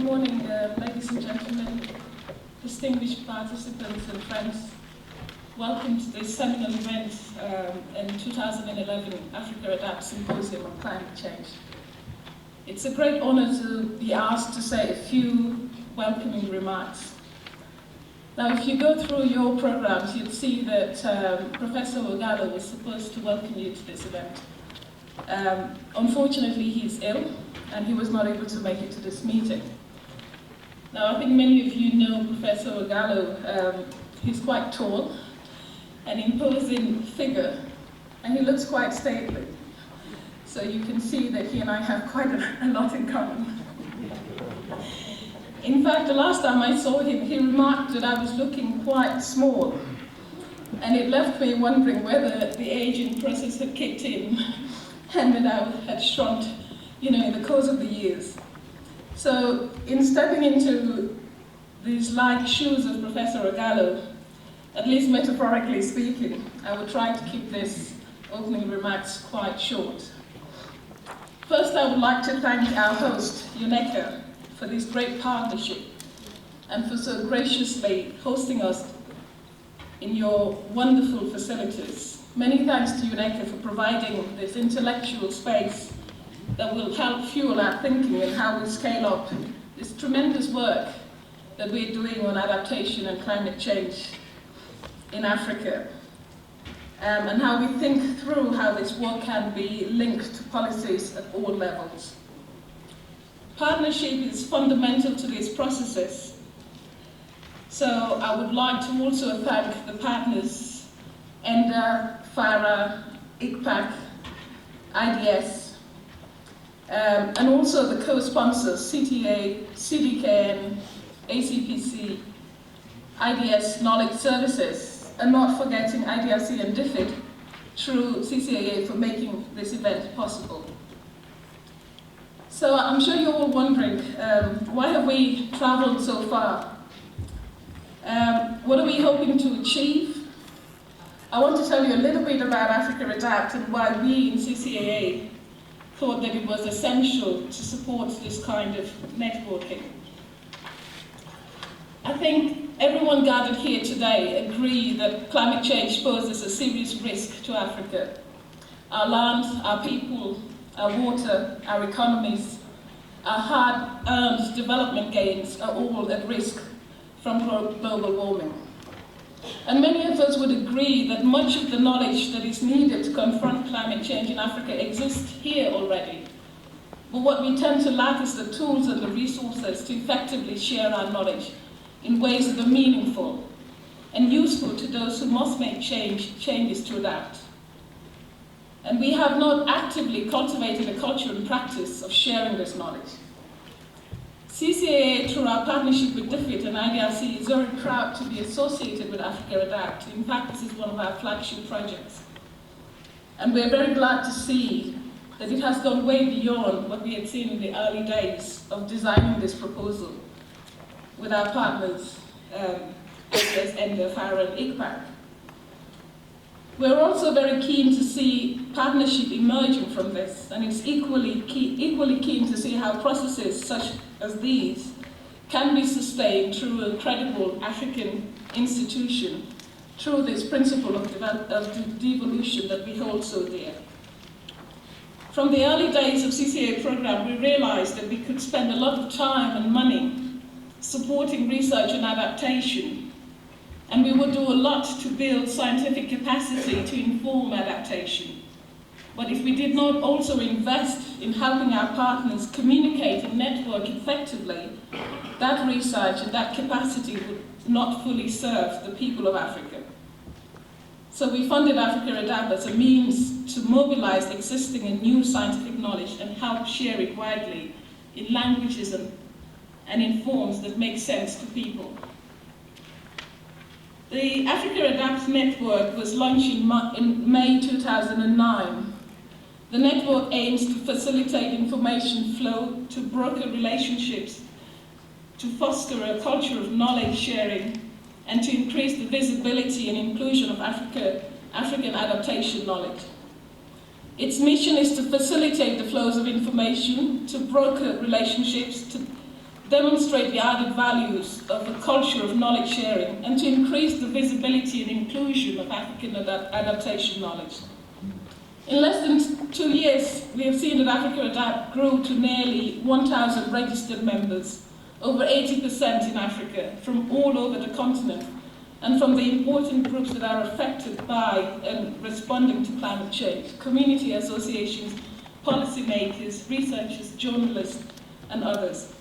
morning, ladies and gentlemen, distinguished participants and friends. Welcome to this seminal event in 2011 AfricaAdapt Symposium on Climate Change. It's a great honor to be asked to say a few welcoming remarks. Now, if you go through your programs, you'll see that Professor Ogalo was supposed to welcome you to this event. Unfortunately, he's ill, and he was not able to make it to this meeting. Now, I think many of you know Professor Ogalo. He's quite tall, an imposing figure, and he looks quite stately. So you can see that he and I have quite a lot in common. In fact, the last time I saw him, he remarked that I was looking quite small, and it left me wondering whether the aging process had kicked in and that I had shrunk, in the course of the years. So, in stepping into these light shoes of Professor Ogalo, at least metaphorically speaking, I will try to keep this opening remarks quite short. First, I would like to thank our host, UNECA, for this great partnership and for so graciously hosting us in your wonderful facilities. Many thanks to UNECA for providing this intellectual space that will help fuel our thinking and how we scale up this tremendous work that we're doing on adaptation and climate change in Africa, and how we think through how this work can be linked to policies at all levels. Partnership is fundamental to these processes, so I would like to also thank the partners, ENDA, FARA, ICPAC, IDS, and also the co-sponsors, CTA, CDKN, ACPC, IDS Knowledge Services, and not forgetting IDRC and DFID through CCAA for making this event possible. So I'm sure you're all wondering, why have we traveled so far? What are we hoping to achieve? I want to tell you a little bit about AfricaAdapt and why we in CCAA thought that it was essential to support this kind of networking. I think everyone gathered here today agree that climate change poses a serious risk to Africa. Our land, our people, our water, our economies, our hard-earned development gains are all at risk from global warming. And many of us would agree that much of the knowledge that is needed to confront climate change in Africa exists here already. But what we tend to lack is the tools and the resources to effectively share our knowledge in ways that are meaningful and useful to those who must make changes to adapt. And we have not actively cultivated a culture and practice of sharing this knowledge. CCAA, through our partnership with DFID and IDRC, is very proud to be associated with AfricaAdapt. In fact, this is one of our flagship projects. And we're very glad to see that it has gone way beyond what we had seen in the early days of designing this proposal with our partners, such as ENDA, FARA, and ICPAC. We're also very keen to see partnership emerging from this, and it's equally keen to see how processes such as these can be sustained through a credible African institution, through this principle of devolution that we hold so dear. From the early days of CCAA program, we realized that we could spend a lot of time and money supporting research and adaptation, and we would do a lot to build scientific capacity to inform adaptation. But if we did not also invest in helping our partners communicate and network effectively, that research and that capacity would not fully serve the people of Africa. So we funded AfricaAdapt as a means to mobilize existing and new scientific knowledge and help share it widely in languages and in forms that make sense to people. The AfricaAdapt network was launched in May 2009. The network aims to facilitate information flow, to broker relationships, to foster a culture of knowledge sharing, and to increase the visibility and inclusion of African adaptation knowledge. Its mission is to facilitate the flows of information, to broker relationships, to demonstrate the added values of a culture of knowledge sharing, and to increase the visibility and inclusion of African adaptation knowledge. In less than 2 years, we have seen that AfricaAdapt grew to nearly 1,000 registered members, over 80% in Africa, from all over the continent, and from the important groups that are affected by and responding to climate change: community associations, policymakers, researchers, journalists, and others.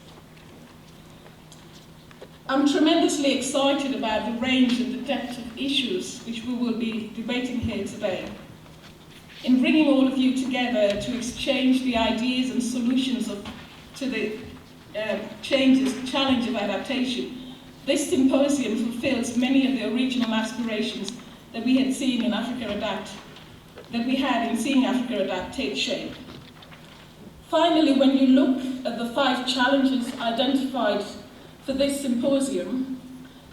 I'm tremendously excited about the range and the depth of issues which we will be debating here today. In bringing all of you together to exchange the ideas and solutions to the challenge of adaptation, this symposium fulfills many of the original aspirations that we had seen in AfricaAdapt, that we had in seeing AfricaAdapt take shape. Finally, when you look at the 5 challenges identified for this symposium,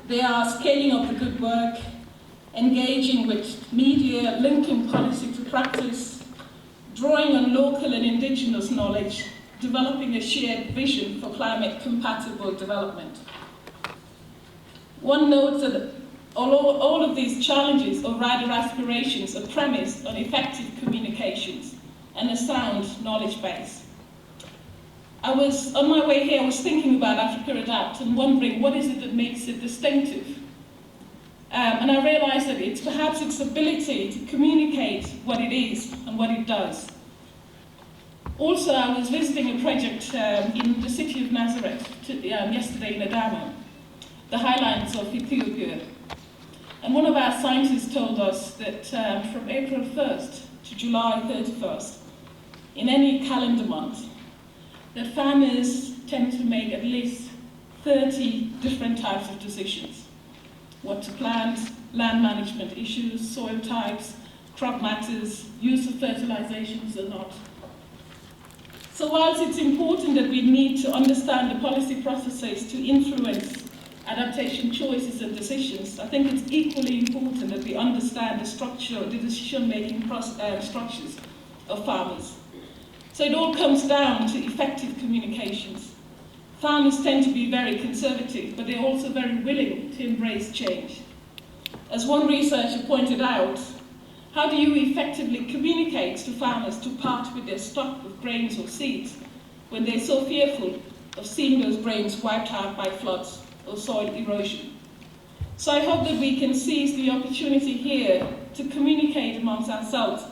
they are scaling up the good work, engaging with media, linking policy to practice, drawing on local and indigenous knowledge, developing a shared vision for climate-compatible development. One notes that all of these challenges, or rather aspirations, are premised on effective communications and a sound knowledge base. On my way here, I was thinking about AfricaAdapt and wondering what is it that makes it distinctive. And I realized that it's perhaps its ability to communicate what it is and what it does. Also, I was visiting a project in the city of Nazareth yesterday in Adama, the highlands of Ethiopia. And one of our scientists told us that from April 1st to July 31st, in any calendar month, that farmers tend to make at least 30 different types of decisions. What to plant, land management issues, soil types, crop matters, use of fertilizations or not. So whilst it's important that we need to understand the policy processes to influence adaptation choices and decisions, I think it's equally important that we understand the decision-making structures of farmers. So it all comes down to effective communications. Farmers tend to be very conservative, but they're also very willing to embrace change. As one researcher pointed out, how do you effectively communicate to farmers to part with their stock of grains or seeds when they're so fearful of seeing those grains wiped out by floods or soil erosion? So I hope that we can seize the opportunity here to communicate amongst ourselves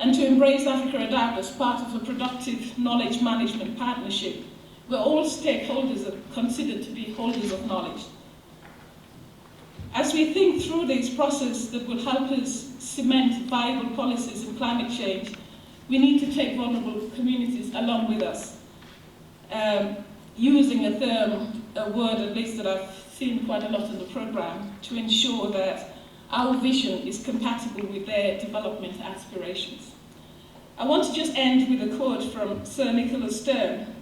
and to embrace AfricaAdapt as part of a productive knowledge management partnership where all stakeholders are considered to be holders of knowledge. As we think through this process that will help us cement viable policies in climate change, we need to take vulnerable communities along with us, using a word at least that I've seen quite a lot in the program, to ensure that our vision is compatible with their development aspirations. I want to just end with a quote from Sir Nicholas Stern.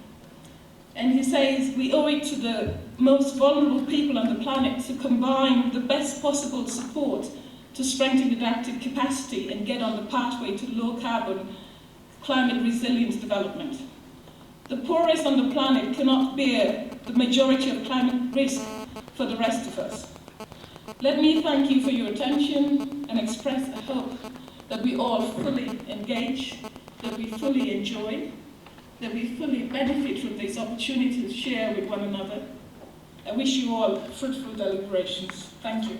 And he says, "We owe it to the most vulnerable people on the planet to combine the best possible support to strengthen adaptive capacity and get on the pathway to low-carbon, climate-resilient development. The poorest on the planet cannot bear the majority of climate risk for the rest of us." Let me thank you for your attention and express a hope that we all fully engage, that we fully enjoy, that we fully benefit from this opportunity to share with one another. I wish you all fruitful deliberations. Thank you.